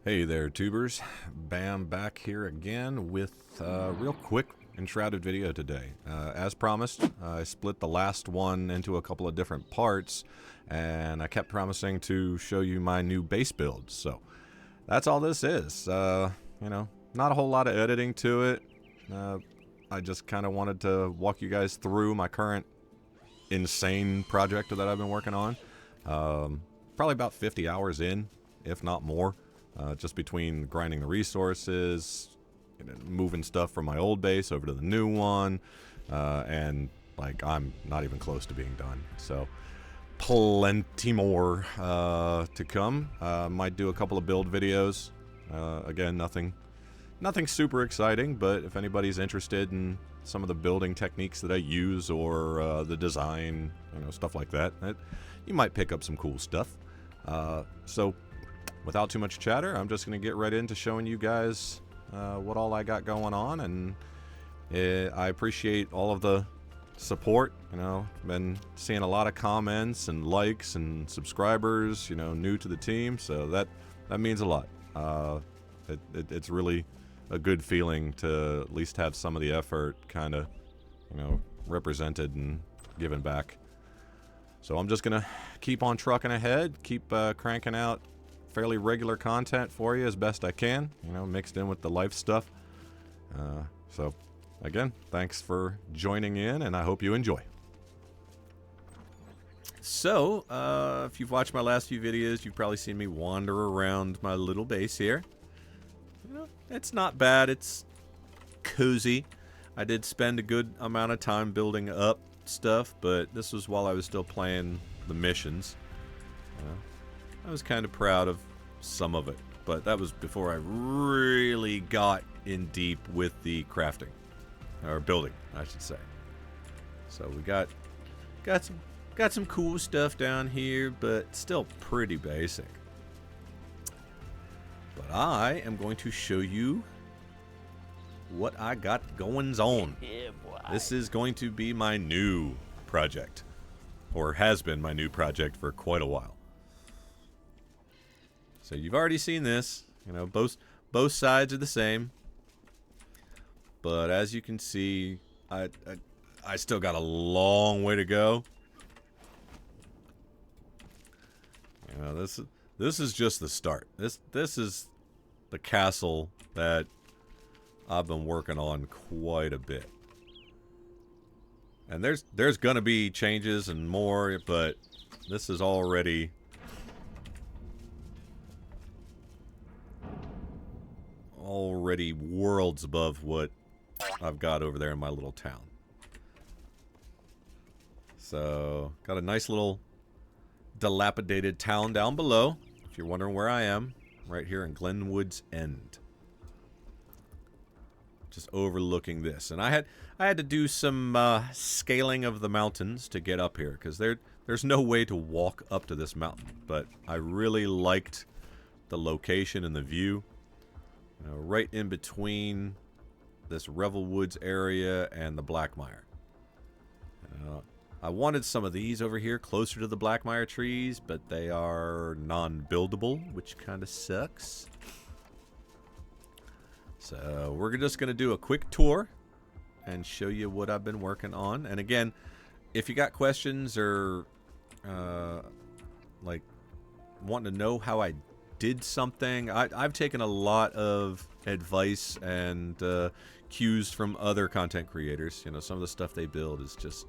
Hey there, tubers. Bam, back here again with a real quick Enshrouded video today. As promised, I split the last one into a couple of different parts, and I kept promising to show you my new base build. So that's all this is. You know, not a whole lot of editing to it. I just kind of wanted to walk you guys through my current insane project that I've been working on. Probably about 50 hours in, if not more. Just between grinding the resources, moving stuff from my old base over to the new one, and like I'm not even close to being done. So plenty more to come. Might do a couple of build videos. Again, nothing super exciting, but if anybody's interested in some of the building techniques that I use or the design, stuff like that, you might pick up some cool stuff. So without too much chatter, I'm just going to get right into showing you guys what all I got going on, and I appreciate all of the support. Been seeing a lot of comments and likes and subscribers, new to the team, so that means a lot. It's really a good feeling to at least have some of the effort kind of, represented and given back. So I'm just going to keep on trucking ahead, keep cranking out fairly regular content for you as best I can, mixed in with the life stuff. So again, thanks for joining in, and I hope you enjoy. So if you've watched my last few videos, you've probably seen me wander around my little base here. It's not bad, it's cozy. I did spend a good amount of time building up stuff, but this was while I was still playing the missions. I was kind of proud of some of it, but that was before I really got in deep with the crafting, or building, I should say. So we got some cool stuff down here, but still pretty basic. But I am going to show you what I got goings on. Yeah, boy. This is going to be my new project, or has been my new project for quite a while. So you've already seen this, both sides are the same. But as you can see, I still got a long way to go. This is just the start. This is the castle that I've been working on quite a bit. And there's gonna be changes and more, but this is already worlds above what I've got over there in my little town. So got a nice little dilapidated town down below, if you're wondering where I am, right here in Glenwood's End, just overlooking this. And I had to do some scaling of the mountains to get up here, because there's no way to walk up to this mountain, but I really liked the location and the view. Right in between this Revel Woods area and the Blackmire. I wanted some of these over here closer to the Blackmire trees, but they are non-buildable, which kind of sucks. So we're just going to do a quick tour and show you what I've been working on. And again, if you got questions or like wanting to know how I did something, I've taken a lot of advice and cues from other content creators. Some of the stuff they build is just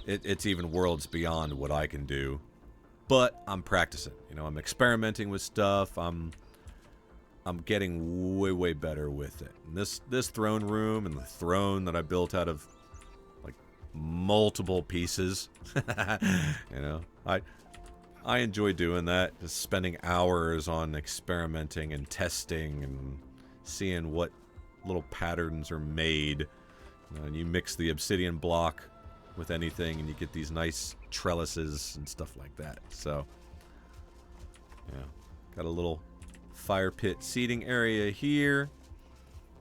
it's even worlds beyond what I can do, but I'm practicing. I'm experimenting with stuff. I'm getting way better with it. And this throne room and the throne that I built out of like multiple pieces, I enjoy doing that, just spending hours on experimenting and testing and seeing what little patterns are made. And you mix the obsidian block with anything and you get these nice trellises and stuff like that. So yeah, got a little fire pit seating area here.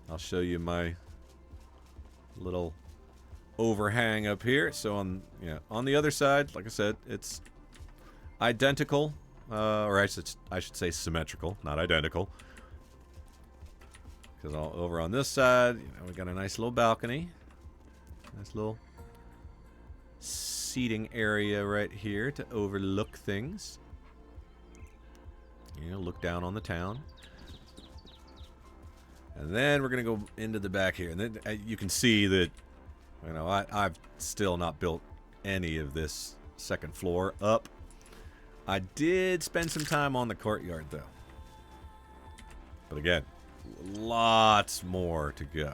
I'll show you my little overhang up here. So on the other side, like I said, it's identical or I should say symmetrical, not identical. Because over on this side, we got a nice little balcony. Nice little seating area right here to overlook things. Look down on the town. And then we're going to go into the back here. And then you can see that, I've still not built any of this second floor up. I did spend some time on the courtyard, though. But again, lots more to go.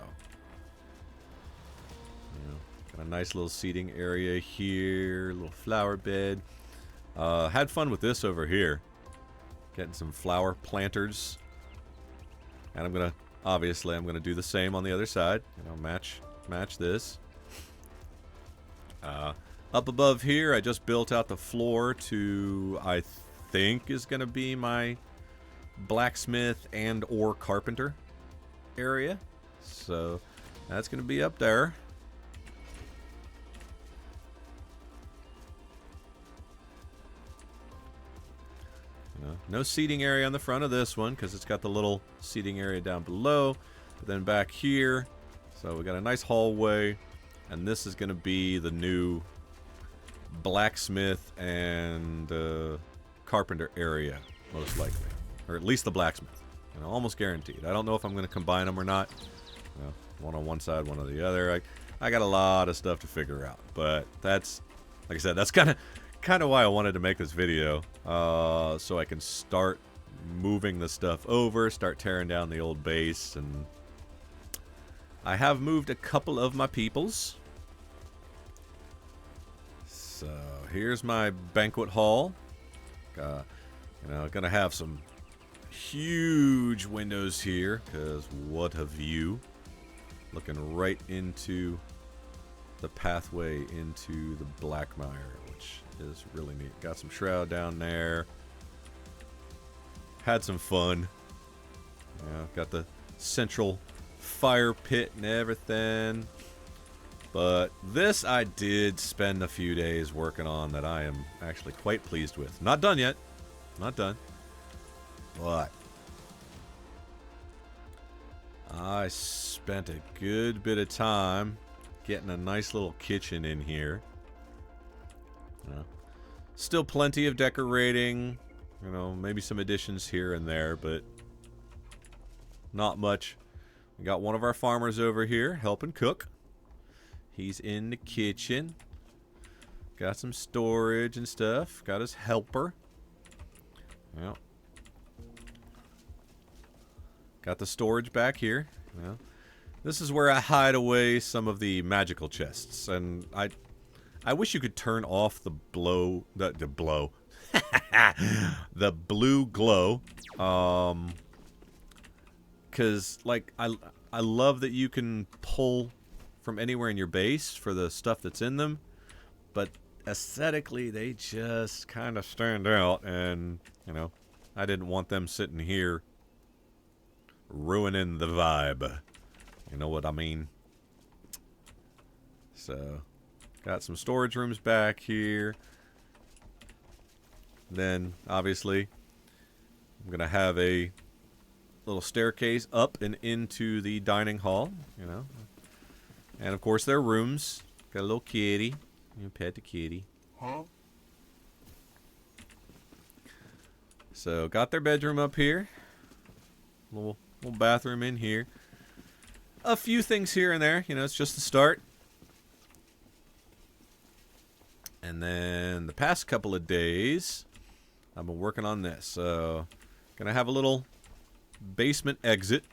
Got a nice little seating area here, little flower bed. Had fun with this over here. Getting some flower planters. And I'm gonna do the same on the other side. Match this. Up above here, I just built out the floor to, I think, is gonna be my blacksmith and or carpenter area. So that's gonna be up there. No seating area on the front of this one because it's got the little seating area down below. But then back here, so we got a nice hallway, and this is going to be the new blacksmith and carpenter area, most likely, or at least the blacksmith. Almost guaranteed. I don't know if I'm going to combine them or not. One on one side, one on the other. I got a lot of stuff to figure out, but that's, like I said, that's kind of why I wanted to make this video, so I can start moving the stuff over, start tearing down the old base. And I have moved a couple of my peoples. So here's my banquet hall. Gonna have some huge windows here, because what a view. Looking right into the pathway into the Blackmire, which is really neat. Got some shroud down there. Had some fun. Got the central fire pit and everything. But this I did spend a few days working on that I am actually quite pleased with. Not done yet. Not done. But I spent a good bit of time getting a nice little kitchen in here. Still plenty of decorating, maybe some additions here and there, but not much. We got one of our farmers over here helping cook. He's in the kitchen. Got some storage and stuff. Got his helper. Yep. Got the storage back here. This is where I hide away some of the magical chests, and I wish you could turn off the the blue glow, because I love that you can pull from anywhere in your base for the stuff that's in them, but aesthetically they just kind of stand out, and I didn't want them sitting here ruining the vibe. You know what I mean? So got some storage rooms back here. Then, obviously, I'm going to have a little staircase up and into the dining hall, And, of course, their rooms. Got a little kitty. You pet the kitty. Huh? So, got their bedroom up here. Little bathroom in here. A few things here and there. It's just the start. And then the past couple of days, I've been working on this. So, gonna have a little basement exit.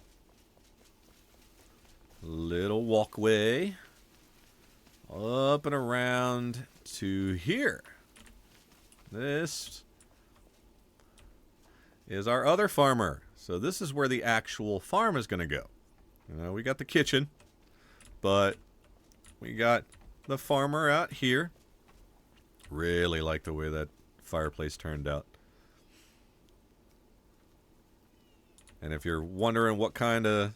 Little walkway. Up and around to here. This is our other farmer. So this is where the actual farm is gonna go. We got the kitchen, but we got the farmer out here. Really like the way that fireplace turned out. And if you're wondering what kind of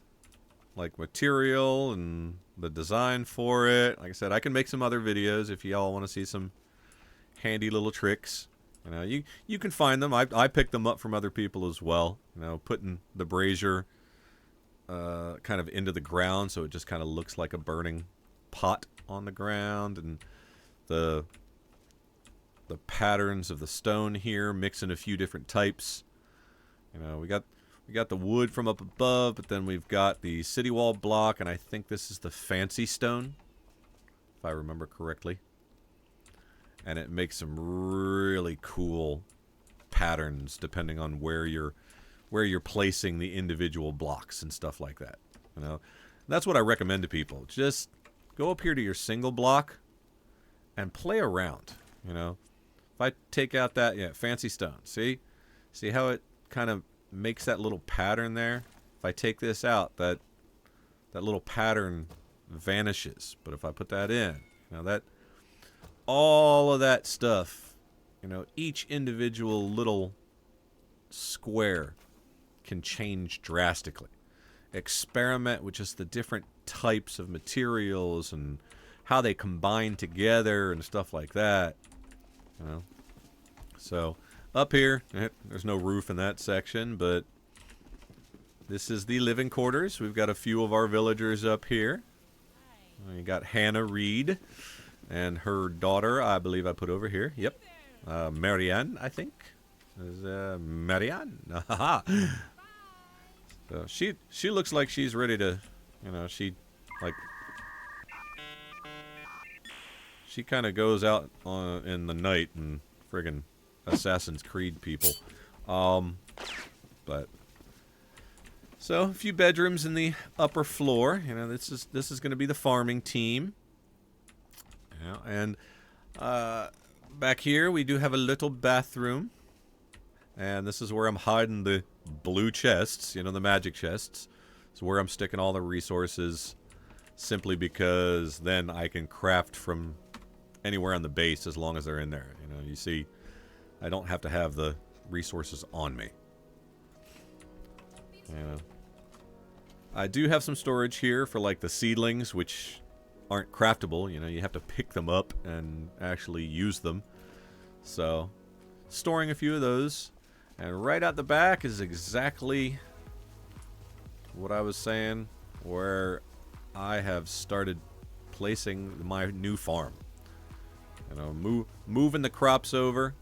material and the design for it, like I said, I can make some other videos if y'all want to see some handy little tricks. You know, you can find them. I picked them up from other people as well. You know, putting the brazier kind of into the ground so it just kind of looks like a burning pot on the ground, and the patterns of the stone here, mixing a few different types. You know, we got the wood from up above, but then we've got the city wall block, and I think this is the fancy stone, if I remember correctly. And it makes some really cool patterns depending on where you're placing the individual blocks and stuff like that. You know, that's what I recommend to people. Just go up here to your single block and play around. You know, if I take out that fancy stone, see how it kind of makes that little pattern there. If I take this out, that little pattern vanishes. But if I put that in, you know, that all of that stuff, you know, each individual little square can change drastically. Experiment with just the different types of materials and how they combine together and stuff like that. You know, so up here, there's no roof in that section, but this is the living quarters. We've got a few of our villagers up here. We got Hannah Reed and her daughter, I believe I put over here. Yep. Marianne, I think. Is Marianne? So she looks like she's ready to, you know, she kind of goes out in the night and friggin' Assassin's Creed people. But so a few bedrooms in the upper floor. You know, this is going to be the farming team. Yeah, and back here we do have a little bathroom, and this is where I'm hiding the blue chests, you know, the magic chests. It's where I'm sticking all the resources, simply because then I can craft from anywhere on the base as long as they're in there. You know, you see, I don't have to have the resources on me. You know, I do have some storage here for like the seedlings, which aren't craftable. You know, you have to pick them up and actually use them. So, storing a few of those. And right out the back is exactly what I was saying, where I have started placing my new farm. You know, moving the crops over.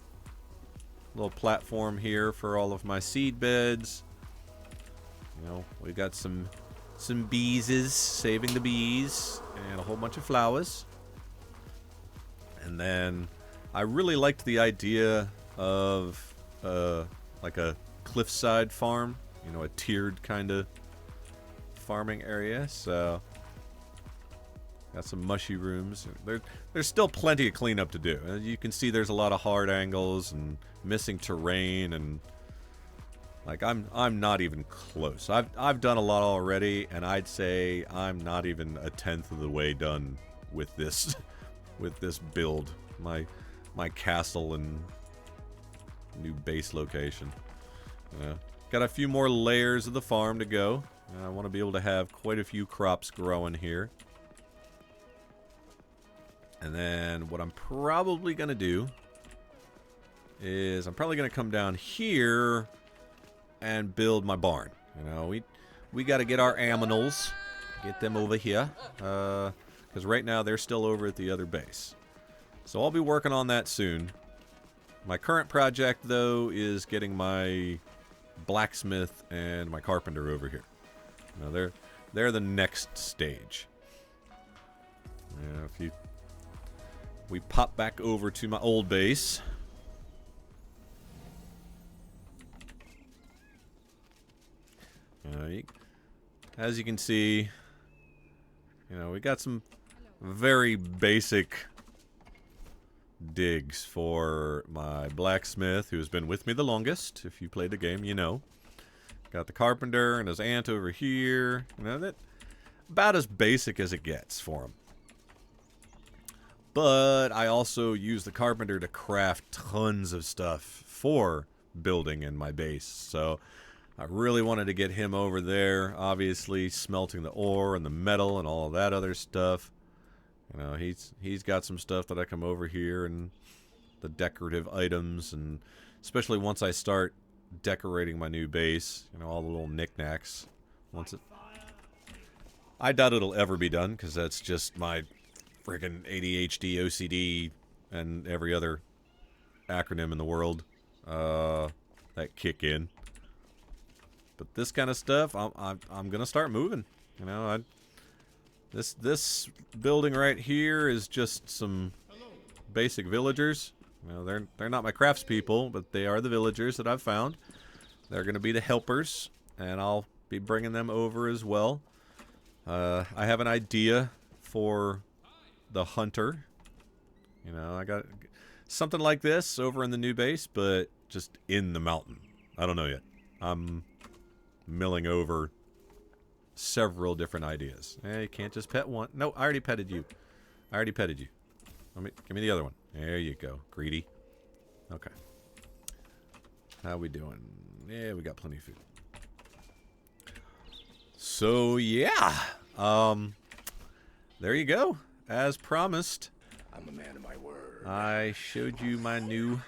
Little platform here for all of my seed beds. You know, we got some beeses, saving the bees, and a whole bunch of flowers. And then I really liked the idea of like a cliffside farm, you know, a tiered kind of farming area. So got some mushy rooms. There's still plenty of cleanup to do. As you can see, there's a lot of hard angles and missing terrain, and like I'm not even close. I've done a lot already, and I'd say I'm not even a tenth of the way done with this with this build. My castle and new base location. Got a few more layers of the farm to go. I want to be able to have quite a few crops growing here. And then what I'm probably going to do is I'm probably going to come down here and build my barn. You know, we got to get our aminals, get them over here, because right now they're still over at the other base. So I'll be working on that soon. My current project, though, is getting my blacksmith and my carpenter over here. You know, they're the next stage. Yeah, we pop back over to my old base. As you can see, you know, we got some very basic digs for my blacksmith, who's been with me the longest. If you played the game, you know. Got the carpenter and his aunt over here. You know, that about as basic as it gets for him. But I also use the carpenter to craft tons of stuff for building in my base. So I really wanted to get him over there, obviously smelting the ore and the metal and all of that other stuff. You know, he's got some stuff that I come over here and the decorative items, and especially once I start decorating my new base, you know, all the little knickknacks. Once it, I doubt it'll ever be done because that's just my freaking ADHD, OCD, and every other acronym in the world that kick in. But this kind of stuff, I'm gonna start moving. You know, this building right here is just some basic villagers. You know, they're not my craftspeople, but they are the villagers that I've found. They're gonna be the helpers, and I'll be bringing them over as well. I have an idea for the hunter. You know, I got something like this over in the new base, but just in the mountain. I don't know yet. I'm milling over several different ideas. Hey, you can't just pet one. No, I already petted you. I already petted you. Give me the other one. There you go. Greedy. Okay. How we doing? Yeah, we got plenty of food. So, yeah. There you go. As promised, I'm a man of my word. I showed you my new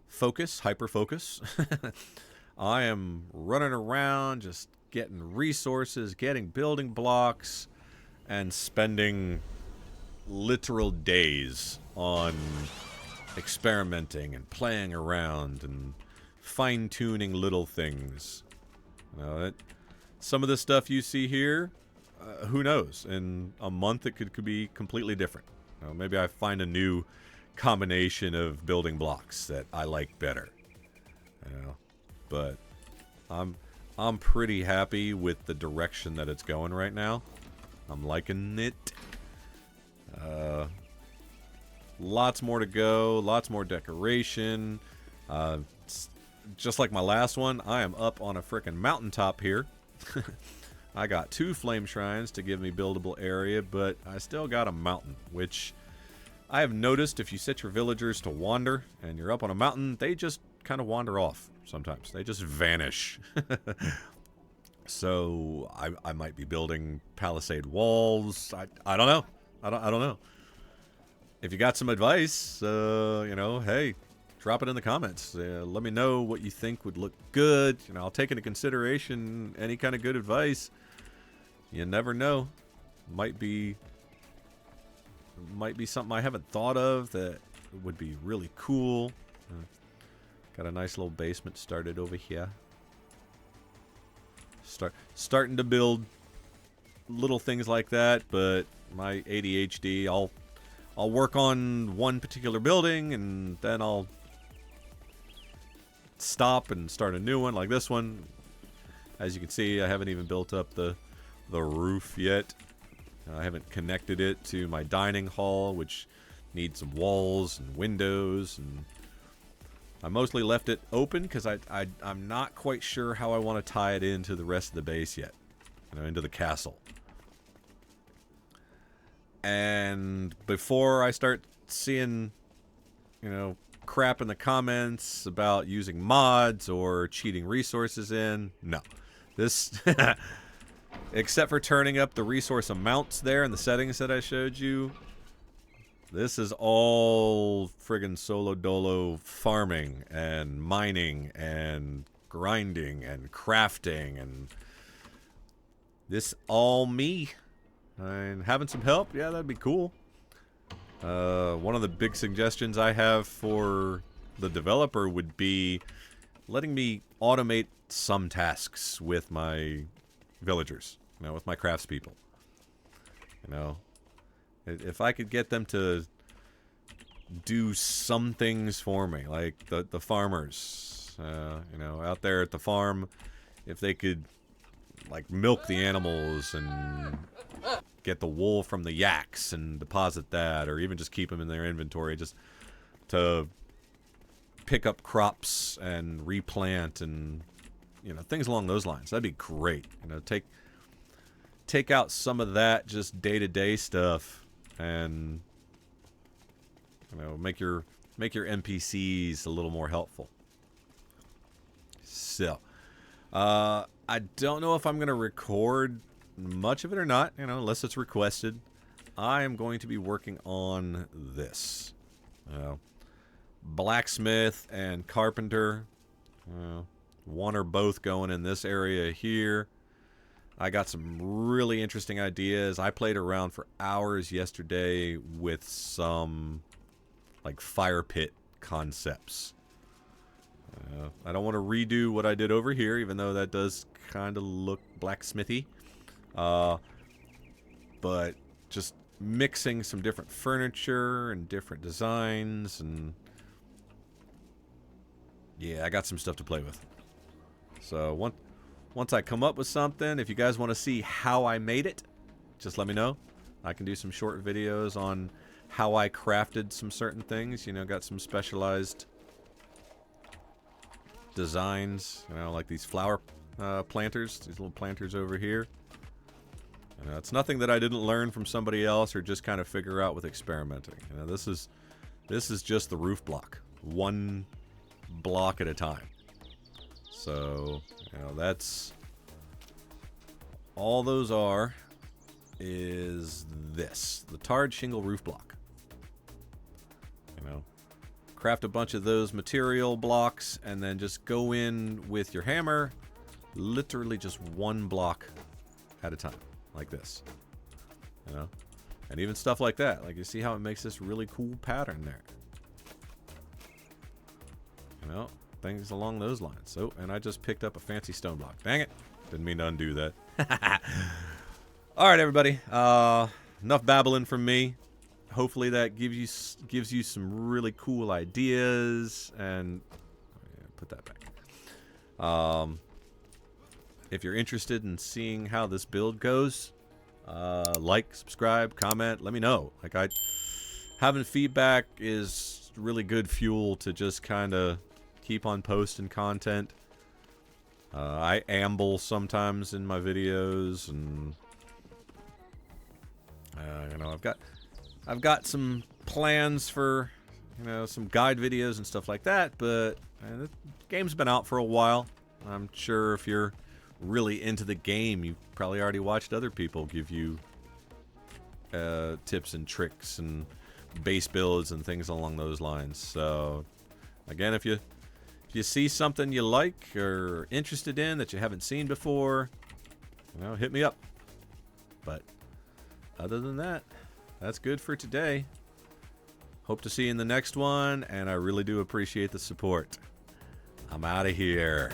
focus, hyper focus. I am running around just getting resources, getting building blocks, and spending literal days on experimenting and playing around and fine-tuning little things. You know, some of the stuff you see here, who knows? In a month, it could be completely different. You know, maybe I find a new combination of building blocks that I like better. You know, but I'm pretty happy with the direction that it's going right now. I'm liking it. Lots more to go. Lots more decoration. Just like my last one, I am up on a frickin' mountaintop here. I got 2 flame shrines to give me buildable area, but I still got a mountain, which I have noticed if you set your villagers to wander and you're up on a mountain, they just kind of wander off sometimes. They just vanish. So I might be building palisade walls. I don't know. I don't know. If you got some advice, you know, hey, drop it in the comments. Let me know what you think would look good. You know, I'll take into consideration any kind of good advice. You never know. Might be something I haven't thought of that would be really cool. Got a nice little basement started over here. Starting to build little things like that, but my ADHD, I'll work on one particular building and then I'll stop and start a new one like this one. As you can see, I haven't even built up the roof yet. I haven't connected it to my dining hall, which needs some walls and windows, and I mostly left it open because I'm not quite sure how I want to tie it into the rest of the base yet. You know, into the castle. And before I start seeing, you know, crap in the comments about using mods or cheating resources in, no. This, except for turning up the resource amounts there in the settings that I showed you, this is all friggin' solo dolo farming and mining and grinding and crafting, and this all me. And having some help, yeah, that'd be cool. One of the big suggestions I have for the developer would be letting me automate some tasks with my villagers, you know, with my craftspeople. You know, if I could get them to do some things for me, like the farmers, you know, out there at the farm, if they could, like, milk the animals and get the wool from the yaks and deposit that, or even just keep them in their inventory just to pick up crops and replant and, you know, things along those lines. That'd be great. You know, take out some of that just day-to-day stuff and, you know, make your NPCs a little more helpful. So, I don't know if I'm going to record much of it or not, you know, unless it's requested. I am going to be working on this. blacksmith and carpenter. One or both going in this area here. I got some really interesting ideas. I played around for hours yesterday with some like fire pit concepts. I don't want to redo what I did over here, even though that does kind of look blacksmithy. But just mixing some different furniture and different designs, and yeah, I got some stuff to play with. So once I come up with something, if you guys want to see how I made it, just let me know. I can do some short videos on how I crafted some certain things. You know, got some specialized designs, you know, like these flower planters, these little planters over here. It's nothing that I didn't learn from somebody else or just kind of figure out with experimenting. You know, this is just the roof block, one block at a time. So, you know, that's all those are is this, the tarred shingle roof block. You know, craft a bunch of those material blocks and then just go in with your hammer, literally just one block at a time, like this. You know, and even stuff like that. Like, you see how it makes this really cool pattern there. You know, things along those lines. So, and I just picked up a fancy stone block. Dang it. Didn't mean to undo that. All right, everybody. Enough babbling from me. Hopefully that gives you some really cool ideas. And put that back. If you're interested in seeing how this build goes, like, subscribe, comment, let me know. Like, having feedback is really good fuel to just kind of keep on posting content. I amble sometimes in my videos, and you know, I've got some plans for, you know, some guide videos and stuff like that. But the game's been out for a while. I'm sure if you're really into the game, you've probably already watched other people give you tips and tricks and base builds and things along those lines. So again, if you see something you like or interested in that you haven't seen before, you know, hit me up. But other than that, that's good for today. Hope to see you in the next one, and I really do appreciate the support. I'm out of here.